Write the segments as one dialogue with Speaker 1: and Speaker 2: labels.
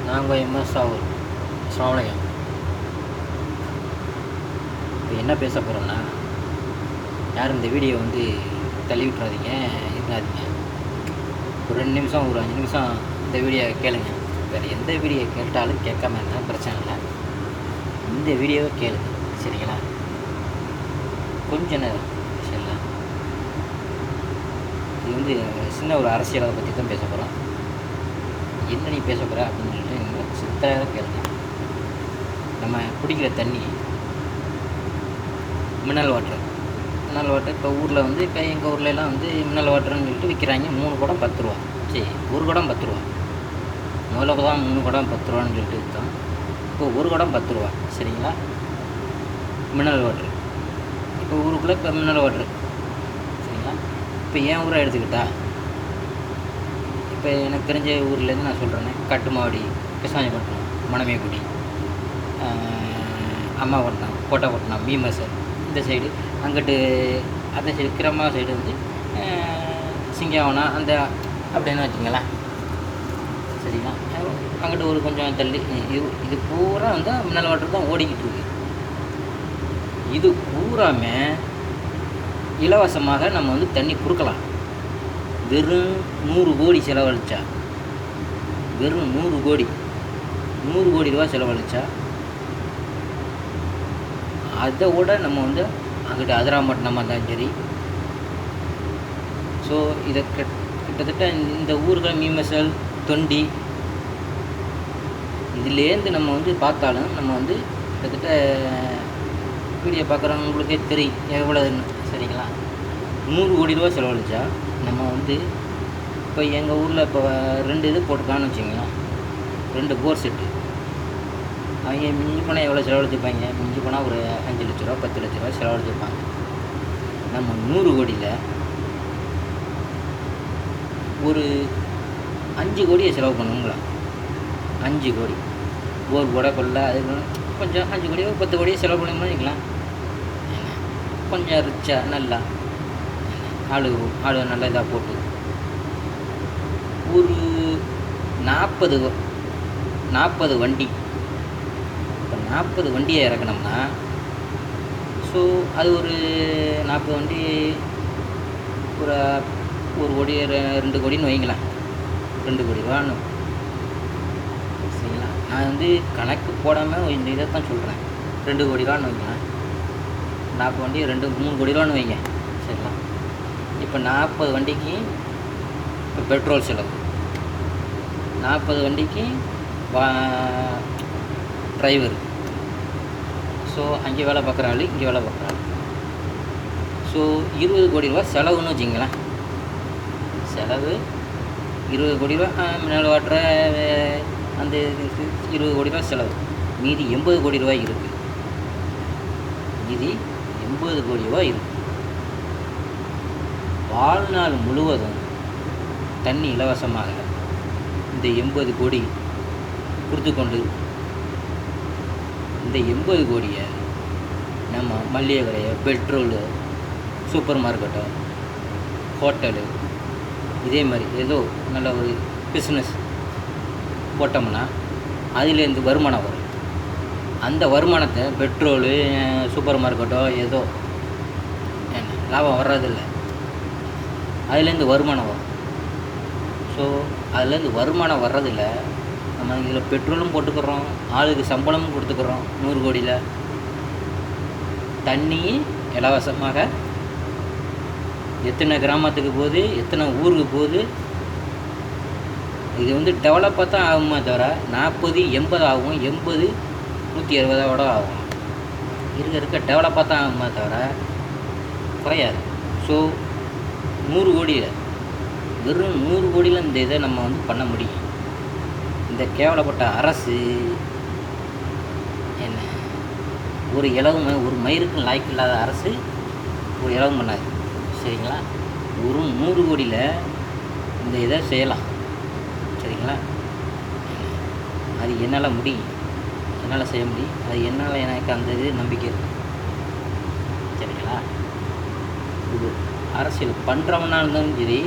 Speaker 1: நாங்கள் எம்எஸ் ராகுல். அஸ்ஸலாமு அலைக்கும். இப்போ என்ன பேச போகிறோம்னா, யாரும் இந்த வீடியோ தள்ளி விட்டுறாதீங்க, இருக்காதீங்க. ஒரு 2 நிமிஷம், ஒரு 5 நிமிஷம் இந்த வீடியோ கேளுங்க. வேறு எந்த வீடியோ கேட்டாலும் கேட்காம இருந்தாலும் பிரச்சனை இல்லை. இந்த வீடியோவை கேளுங்க, சரிங்களா? கொஞ்ச நேரம் சரிங்களா? இது சின்ன ஒரு அரசியலை பற்றி தான் பேச போகிறோம். என்ன நீ பேச போகிற அப்படின்னு சொல்லிட்டு நீங்கள் சித்தராக கேளுங்க. நம்ம குடிக்கிற தண்ணி மினரல் வாட்டர் இப்போ ஊரில் இப்போ எங்கள் ஊர்லலாம் மினரல் வாட்டர்னு சொல்லிட்டு விற்கிறாங்க. 3 குடம் 10 ரூபா. சரி, ஒரு குடம் 10 ரூபா. முதல்ல தான் 3 குடம் 10 ரூபான்னு சொல்லிட்டு விற்றோம். இப்போ ஒரு குடம் 10 ரூபா, சரிங்களா? மினரல் வாட்டர் இப்போ ஊருக்குள்ளே இப்போ மினரல் வாட்டர், சரிங்களா? இப்போ என் ஊரை எடுத்துக்கிட்டா, இப்போ எனக்கு தெரிஞ்ச ஊர்லேருந்து நான் சொல்கிறேன்னே, கட்டுமாவடி, கிருஷ்ணாஜிப்பட்டினம், மணமேக்குடி, அம்மாபட்டினம், கோட்டைப்பட்டினம், பீமசர், இந்த சைடு, அங்கிட்டு அந்த சைடு கிரமா சைடு சிங்காவனம் அந்த அப்படின்னு வச்சுங்களேன், சரிங்களா? அங்கிட்டு ஒரு கொஞ்சம் தள்ளி இது பூரா மினரல் வாட்டர் தான் ஓடிக்கிட்டு இருக்கு. இது பூராமே இலவசமாக நம்ம தண்ணி கொடுக்கலாம். வெறும் 100 கோடி செலவழிச்சா, வெறும் 100 கோடி ரூபா செலவழிச்சா, அதை விட நம்ம அங்கிட்டு அதிராம்பட்டினமாக இருந்தாலும் சரி. ஸோ இதை கிட்டத்தட்ட இந்த ஊர்கள் மீமசல், தொண்டி, இதுலேருந்து நம்ம பார்த்தாலும் நம்ம கிட்டத்தட்ட வீடியோ பார்க்குறவங்களுக்கே தெரியும் எவ்வளோன்னு, சரிங்களா? 100 கோடி ரூபா செலவழிச்சா நம்ம இப்போ எங்கள் ஊரில் இப்போ 2 இது போட்டுக்கான்னு வச்சுங்களேன், 2 போர் செட்டு. அவங்க மிஞ்சி போனால் எவ்வளோ செலவழிச்சிருப்பாங்க? மிஞ்சி போனால் ஒரு 5 லட்ச ரூபா 10 லட்ச ரூபா செலவழிச்சிருப்பாங்க. நம்ம 100 கோடியில் ஒரு 5 கோடியை செலவு பண்ணுங்களா? 5 கோடி போர் போட கொள்ள அது கொஞ்சம் 5 கோடியோ 10 கோடியோ செலவு பண்ணணும்னு வைக்கலாம். கொஞ்சம் ரிச்சாக நல்லா ஆளு நல்லா இதாக போட்டு ஒரு 40 வண்டி, இப்போ 40 வண்டியை இறக்கணும்னா, ஸோ அது ஒரு 40 வண்டி ஒரு 1 கோடி 2 கோடின்னு வைங்களேன். 2 கோடி ரூபான்னு, சரிங்களா? நான் கணக்கு போடாமல் இந்த இதை தான் சொல்கிறேன். 2 கோடி ரூபான்னு வைங்களேன். 40 வண்டி 3 கோடி ரூபான்னு வைங்க, சரிங்களா? இப்போ 40 வண்டிக்கு இப்போ பெட்ரோல் செலவு, 40 வண்டிக்கு டிரைவர், ஸோ அங்கே வேலை பார்க்குற ஆள், இங்கே வேலை பார்க்குற ஆள், ஸோ 20 கோடி ரூபா செலவுன்னு வச்சுங்களேன். செலவு 20 கோடி ரூபா, மினரல் வாட்டரை அந்த 20 கோடி ரூபா செலவு. மீதி 80 கோடி ரூபாய் இருக்குது. மீதி 80 கோடி ரூபாய் இருக்குது. வாழ்நாள் முழுவதும் தண்ணி இலவசமாக இந்த 80 கோடி கொடுத்து கொண்டு, இந்த 80 கோடியை நம்ம மளிகை கடையோ, பெட்ரோலு, சூப்பர் மார்க்கெட்டோ, ஹோட்டலு, இதே மாதிரி ஏதோ நல்ல ஒரு பிஸ்னஸ் போட்டோம்னா அதுலேருந்து வருமானம் வரும். அந்த வருமானத்தை பெட்ரோலு, சூப்பர் மார்க்கெட்டோ ஏதோ லாபம் வர்றதில்லை, அதுலேருந்து வருமானம் வரும். ஸோ அதுலேருந்து வருமானம் வர்றதில்ல. நம்ம இதில் பெட்ரோலும் போட்டுக்கிறோம், ஆளுக்கு சம்பளமும் கொடுத்துக்கிறோம். 100 கோடியில் தண்ணி இலவசமாக எத்தனை கிராமத்துக்கு போகுது, எத்தனை ஊருக்கு போகுது. இது டெவலப்பாக தான் ஆகுமே தவிர 40 80 ஆகும், 80 160 ஆகும். இருக்க டெவலப்பாக தான் ஆகுமே தவிர குறையாது. ஸோ 100 கோடியில், வெறும் 100 கோடியில் இந்த இதை நம்ம பண்ண முடியும். இந்த கேவலப்பட்ட அரசு என்ன ஒரு இலவும், ஒரு மயிருக்கு லாய்க்கு இல்லாத அரசு ஒரு இலவும் பண்ணாது, சரிங்களா? ஒரு 100 கோடியில் இந்த இதை செய்யலாம், சரிங்களா? அது என்னால் முடியும், என்னால் செய்ய முடியும். அது என்னால் எனக்கு அந்த இது நம்பிக்கை இருக்குது, சரிங்களா? இது அரசியல் பண்ணுறவனா இருந்தாலும் சரி,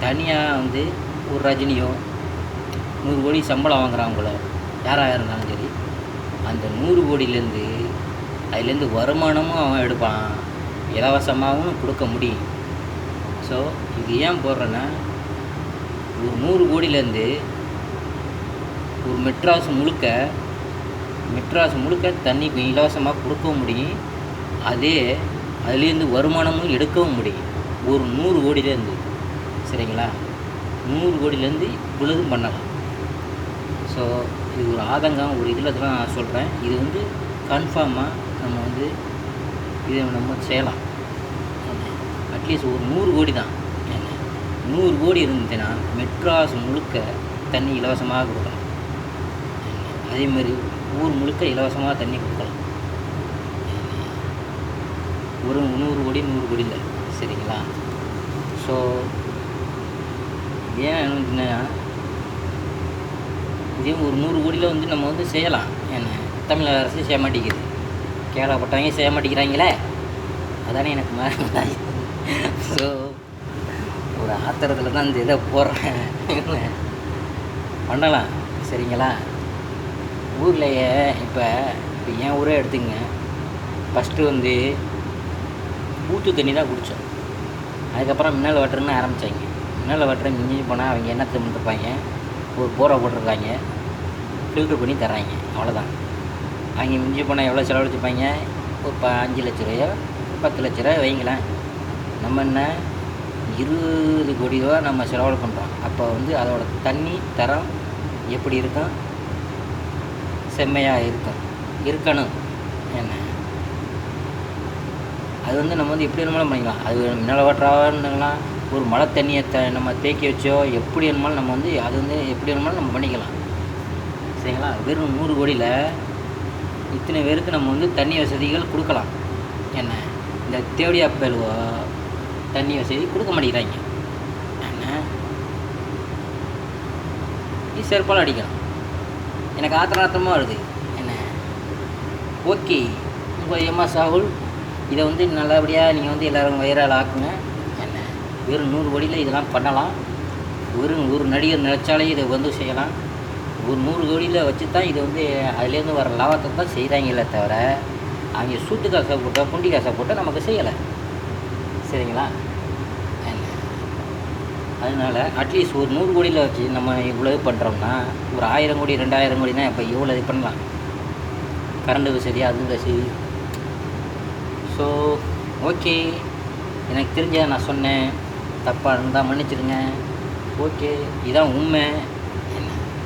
Speaker 1: தனியாக ஒரு ரஜினியோ 100 கோடி சம்பளம் வாங்குறவங்களோ யாராக இருந்தாலும் சரி, அந்த 100 கோடியிலேருந்து அதுலேருந்து வருமானமும் அவன் எடுப்பான், இலவசமாகவும் கொடுக்க முடியும். ஸோ இது ஏன் போடுறேன்னா, ஒரு 100 கோடியிலேருந்து ஒரு மெட்ராஸ் முழுக்க தண்ணி இலவசமாக கொடுக்கவும் முடியும், அதுலேருந்து வருமானமும் எடுக்கவும் முடியும். ஒரு 100 கோடியிலேருந்து, சரிங்களா? 100 கோடியிலேருந்து இவ்வளவும் பண்ணலாம். ஸோ இது ஒரு ஆதங்கம், ஒரு இதில் தான் நான் சொல்கிறேன். இது வந்து கன்ஃபார்மாக நம்ம இதை நம்ம செய்யலாம். அட்லீஸ்ட் ஒரு 100 கோடி தான். 100 கோடி இருந்துச்சுன்னா மெட்ராஸ் முழுக்க தண்ணி இலவசமாக கொடுக்கலாம். அதேமாதிரி ஊர் முழுக்க இலவசமாக தண்ணி கொடுக்கலாம். ஒரு 100 கோடி இல்லை, சரிங்களா? ஸோ ஏன் இதே ஒரு 100 கோடியில் நம்ம செய்யலாம். தமிழக அரசு செய்ய மாட்டேங்குது, கேரளப்பட்டவங்க செய்ய மாட்டேங்கிறாங்களே, அதானே எனக்கு மாறி. ஸோ ஒரு ஆத்திரத்தில் தான் இந்த இதை போடுறேன். பண்ணலாம், சரிங்களா? ஊர்லேயே இப்போ என் ஊரே எடுத்துங்க. ஃபஸ்ட்டு ஊற்று தண்ணி தான் குடித்தோம். அதுக்கப்புறம் மினரல் வாட்டர்னு ஆரம்பித்தாங்க. மினரல் வாட்டரை மிஞ்சி போனால் அவங்க என்ன பண்ணிருப்பாங்க, ஒரு போரை போட்டிருக்காங்க, ஃபில்ட்ரு பண்ணி தர்றாங்க, அவ்வளோதான். அவங்க மிஞ்சி போனால் எவ்வளோ செலவழிச்சுப்பாங்க? ஒரு 5 லட்ச ரூபாயோ 10 லட்ச ரூபா வைங்களேன். நம்ம என்ன 20 கோடி ரூபா நம்ம செலவு பண்ணுறோம். அப்போ அதோட தண்ணி தரம் எப்படி இருக்கும்? செம்மையாக இருக்கணும். என்ன அது நம்ம எப்படி வேணுமாலும் பண்ணிக்கலாம். அது மினரல் வாட்டராகலாம், ஒரு மழை தண்ணியை நம்ம தேக்கி வச்சோ, எப்படி வேணுமாலும் நம்ம அது எப்படி வேணுமாலும் நம்ம பண்ணிக்கலாம், சரிங்களா? வெறும் 100 கோடியில் இத்தனை பேருக்கு நம்ம தண்ணி வசதிகள் கொடுக்கலாம். என்ன இந்த தேவடியா பேலுவோ தண்ணி வசதி கொடுக்க மாட்டேங்கிறாங்க. என்ன நீ செருப்பால் அடிக்கலாம். எனக்கு ஆத்திரமாக வருது. என்ன ஓகே, உங்கள் எம்எஸ் ராகுல் இதை நல்லபடியாக நீங்கள் எல்லோரும் வைரல் ஆக்குங்க. என்ன வெறும் 100 கோடியில் இதெல்லாம் பண்ணலாம். ஒரு நடிகர் நினச்சாலே இதை செய்யலாம். ஒரு 100 கோடியில் வச்சு தான் இது அதுலேருந்து வர லாபத்தை தான் செய்கிறாங்களே தவிர, அவங்க சூட்டு காசை போட்டால் குண்டி காசை போட்டால் நமக்கு செய்யலை, சரிங்களா? அதனால் அட்லீஸ்ட் ஒரு 100 கோடியில் வச்சு நம்ம இவ்வளோ பண்ணுறோம்னா, ஒரு 1000 கோடி 2000 கோடினா இப்போ இவ்வளோ இது பண்ணலாம். கரண்ட் வசதி, அது வசதி. ஸோ ஓகே, எனக்கு தெரிஞ்ச நான் சொன்னேன், தப்பாக இருந்தால் மன்னிச்சிடுங்க. ஓகே, இதான் உண்மை.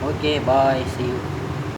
Speaker 1: Okay, bye, see you.